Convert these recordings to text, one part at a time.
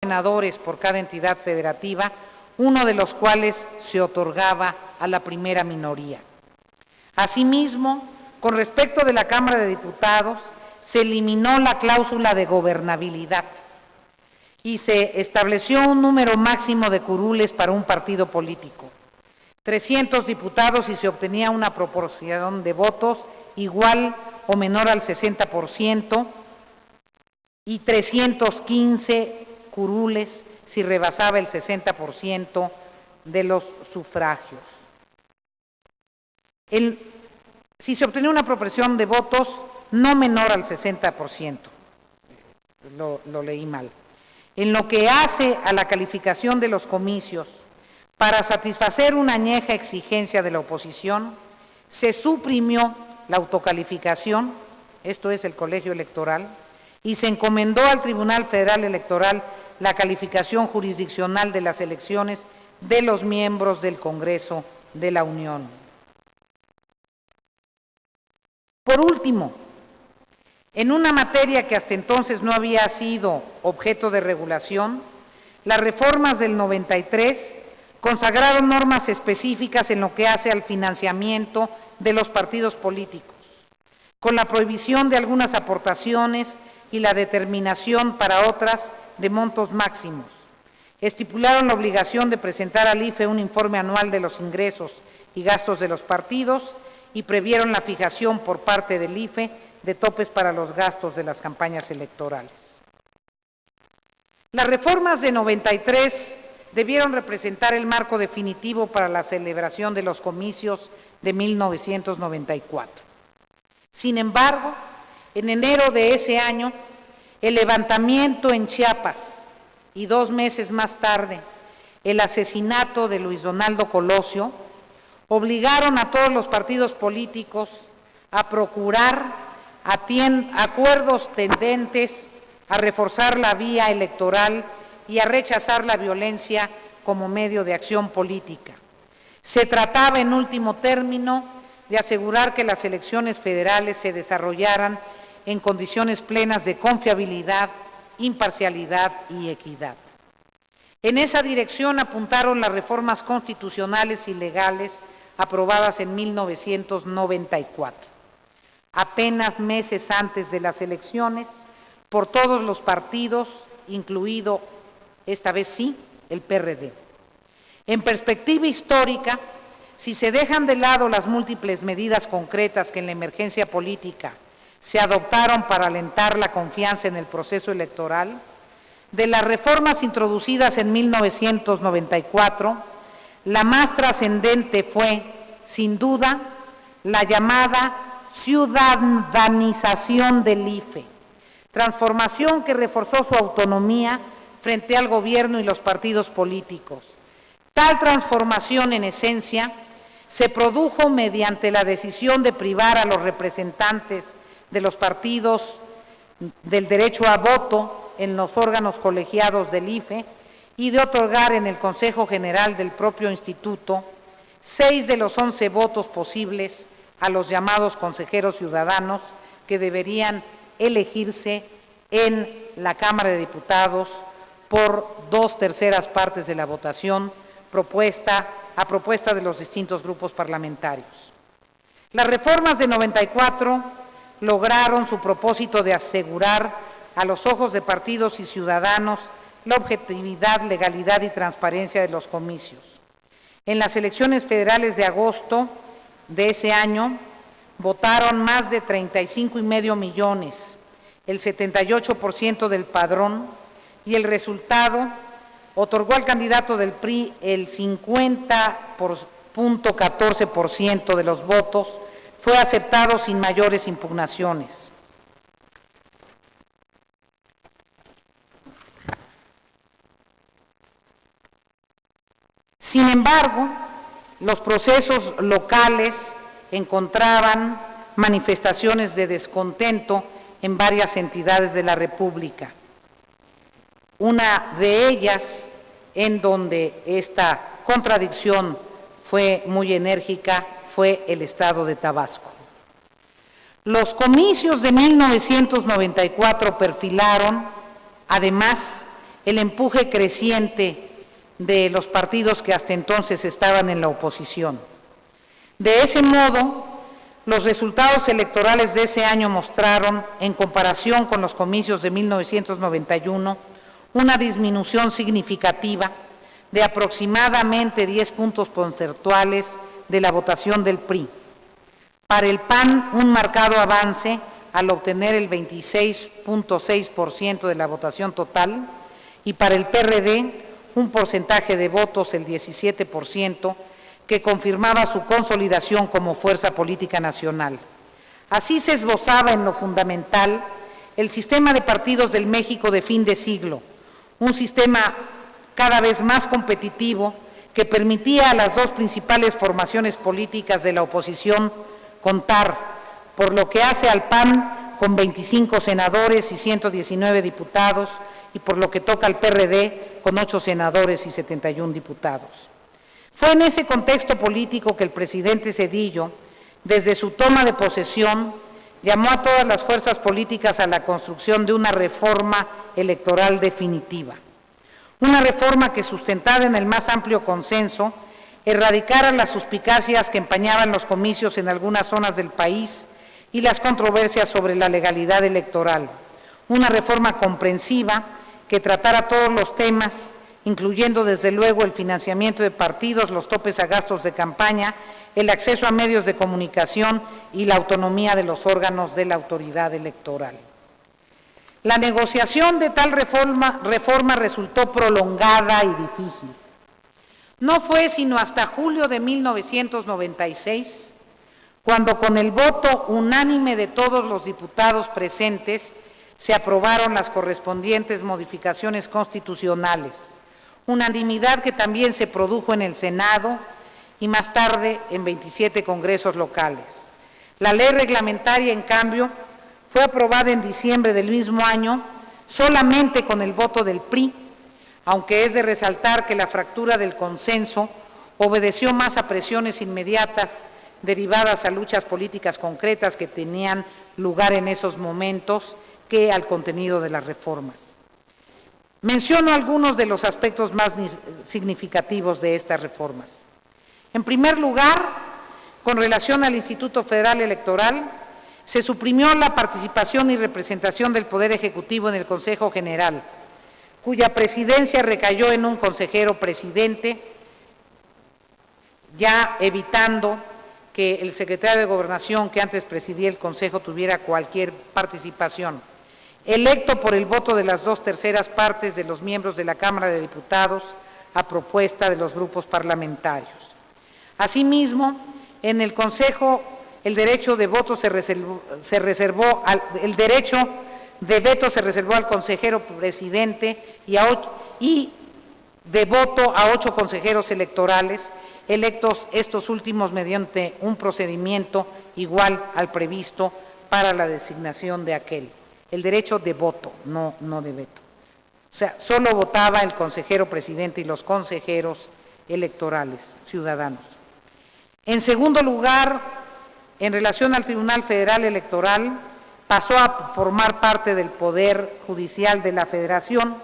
senadores por cada entidad federativa, uno de los cuales se otorgaba a la primera minoría. Asimismo, con respecto de la Cámara de Diputados, se eliminó la cláusula de gobernabilidad y se estableció un número máximo de curules para un partido político, 300 diputados si se obtenía una proporción de votos igual o menor al 60% y 315 curules si rebasaba el 60% de los sufragios. Si se obtenía una proporción de votos no menor al 60%, lo leí mal. En lo que hace a la calificación de los comicios, para satisfacer una añeja exigencia de la oposición, se suprimió la autocalificación, esto es el colegio electoral, y se encomendó al Tribunal Federal Electoral la calificación jurisdiccional de las elecciones de los miembros del Congreso de la Unión. Por último, en una materia que hasta entonces no había sido objeto de regulación, las reformas del 93 consagraron normas específicas en lo que hace al financiamiento de los partidos políticos, con la prohibición de algunas aportaciones y la determinación para otras de montos máximos. Estipularon la obligación de presentar al IFE un informe anual de los ingresos y gastos de los partidos y previeron la fijación por parte del IFE de topes para los gastos de las campañas electorales. Las reformas de 93 debieron representar el marco definitivo para la celebración de los comicios de 1994. Sin embargo, en enero de ese año, el levantamiento en Chiapas y 2 meses más tarde, el asesinato de Luis Donaldo Colosio, obligaron a todos los partidos políticos a procurar acuerdos tendentes a reforzar la vía electoral y a rechazar la violencia como medio de acción política. Se trataba, en último término, de asegurar que las elecciones federales se desarrollaran en condiciones plenas de confiabilidad, imparcialidad y equidad. En esa dirección apuntaron las reformas constitucionales y legales aprobadas en 1994, apenas meses antes de las elecciones, por todos los partidos, incluido, esta vez sí, el PRD. En perspectiva histórica, si se dejan de lado las múltiples medidas concretas que en la emergencia política se adoptaron para alentar la confianza en el proceso electoral, de las reformas introducidas en 1994, la más trascendente fue, sin duda, la llamada ciudadanización del IFE, transformación que reforzó su autonomía frente al gobierno y los partidos políticos. Tal transformación, en esencia, se produjo mediante la decisión de privar a los representantes de los partidos del derecho a voto en los órganos colegiados del IFE y de otorgar en el Consejo General del propio instituto 6 de los 11 votos posibles a los llamados consejeros ciudadanos que deberían elegirse en la Cámara de Diputados por 2/3 partes de la votación a propuesta de los distintos grupos parlamentarios. Las reformas de 94 lograron su propósito de asegurar a los ojos de partidos y ciudadanos la objetividad, legalidad y transparencia de los comicios. En las elecciones federales de agosto de ese año votaron más de 35,5 millones, el 78% del padrón, y el resultado otorgó al candidato del PRI el 50,14% de los votos, fue aceptado sin mayores impugnaciones. Sin embargo, los procesos locales encontraban manifestaciones de descontento en varias entidades de la República. Una de ellas, en donde esta contradicción fue muy enérgica, fue el estado de Tabasco. Los comicios de 1994 perfilaron, además, el empuje creciente de los partidos que hasta entonces estaban en la oposición. De ese modo, los resultados electorales de ese año mostraron, en comparación con los comicios de 1991, una disminución significativa de aproximadamente 10 puntos porcentuales de la votación del PRI. Para el PAN, un marcado avance al obtener el 26.6% de la votación total, y para el PRD, un porcentaje de votos, el 17%, que confirmaba su consolidación como fuerza política nacional. Así se esbozaba en lo fundamental el sistema de partidos del México de fin de siglo, un sistema cada vez más competitivo que permitía a las dos principales formaciones políticas de la oposición contar, por lo que hace al PAN, con 25 senadores y 119 diputados, y por lo que toca al PRD, con 8 senadores y 71 diputados. Fue en ese contexto político que el presidente Zedillo, desde su toma de posesión, llamó a todas las fuerzas políticas a la construcción de una reforma electoral definitiva. Una reforma que, sustentada en el más amplio consenso, erradicara las suspicacias que empañaban los comicios en algunas zonas del país y las controversias sobre la legalidad electoral. Una reforma comprensiva que tratara todos los temas, incluyendo desde luego el financiamiento de partidos, los topes a gastos de campaña, el acceso a medios de comunicación y la autonomía de los órganos de la autoridad electoral. La negociación de tal reforma resultó prolongada y difícil. No fue sino hasta julio de 1996, cuando con el voto unánime de todos los diputados presentes se aprobaron las correspondientes modificaciones constitucionales, unanimidad que también se produjo en el Senado y más tarde en 27 congresos locales. La ley reglamentaria, en cambio, fue aprobada en diciembre del mismo año solamente con el voto del PRI, aunque es de resaltar que la fractura del consenso obedeció más a presiones inmediatas derivadas a luchas políticas concretas que tenían lugar en esos momentos que al contenido de las reformas. Menciono algunos de los aspectos más significativos de estas reformas. En primer lugar, con relación al Instituto Federal Electoral, se suprimió la participación y representación del Poder Ejecutivo en el Consejo General, cuya presidencia recayó en un consejero presidente, ya evitando que el secretario de Gobernación, que antes presidía el Consejo, tuviera cualquier participación. Electo por el voto de las 2/3 partes de los miembros de la Cámara de Diputados a propuesta de los grupos parlamentarios. Asimismo, en el Consejo el derecho de veto se reservó al consejero presidente y de voto a 8 consejeros electorales, electos estos últimos mediante un procedimiento igual al previsto para la designación de aquel. El derecho de voto, no de veto. O sea, solo votaba el consejero presidente y los consejeros electorales, ciudadanos. En segundo lugar, en relación al Tribunal Federal Electoral, pasó a formar parte del Poder Judicial de la Federación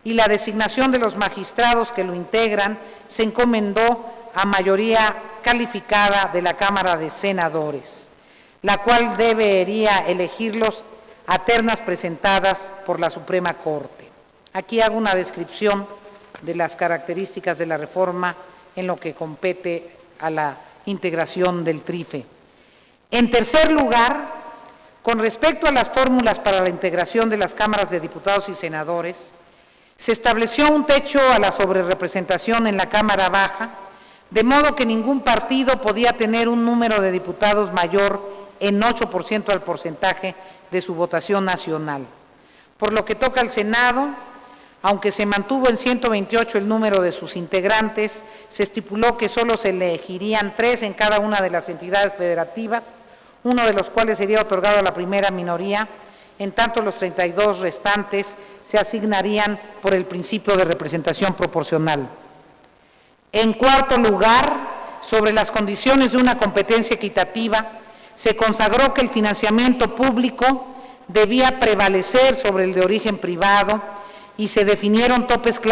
y la designación de los magistrados que lo integran se encomendó a mayoría calificada de la Cámara de Senadores, la cual debería elegirlos a ternas presentadas por la Suprema Corte. Aquí hago una descripción de las características de la reforma en lo que compete a la integración del TRIFE. En tercer lugar, con respecto a las fórmulas para la integración de las cámaras de diputados y senadores, se estableció un techo a la sobrerepresentación en la Cámara Baja, de modo que ningún partido podía tener un número de diputados mayor en 8% al porcentaje de su votación nacional. Por lo que toca al Senado, aunque se mantuvo en 128 el número de sus integrantes, se estipuló que solo se elegirían 3 en cada una de las entidades federativas, uno de los cuales sería otorgado a la primera minoría, en tanto los 32 restantes se asignarían por el principio de representación proporcional. En cuarto lugar, sobre las condiciones de una competencia equitativa, se consagró que el financiamiento público debía prevalecer sobre el de origen privado y se definieron topes claros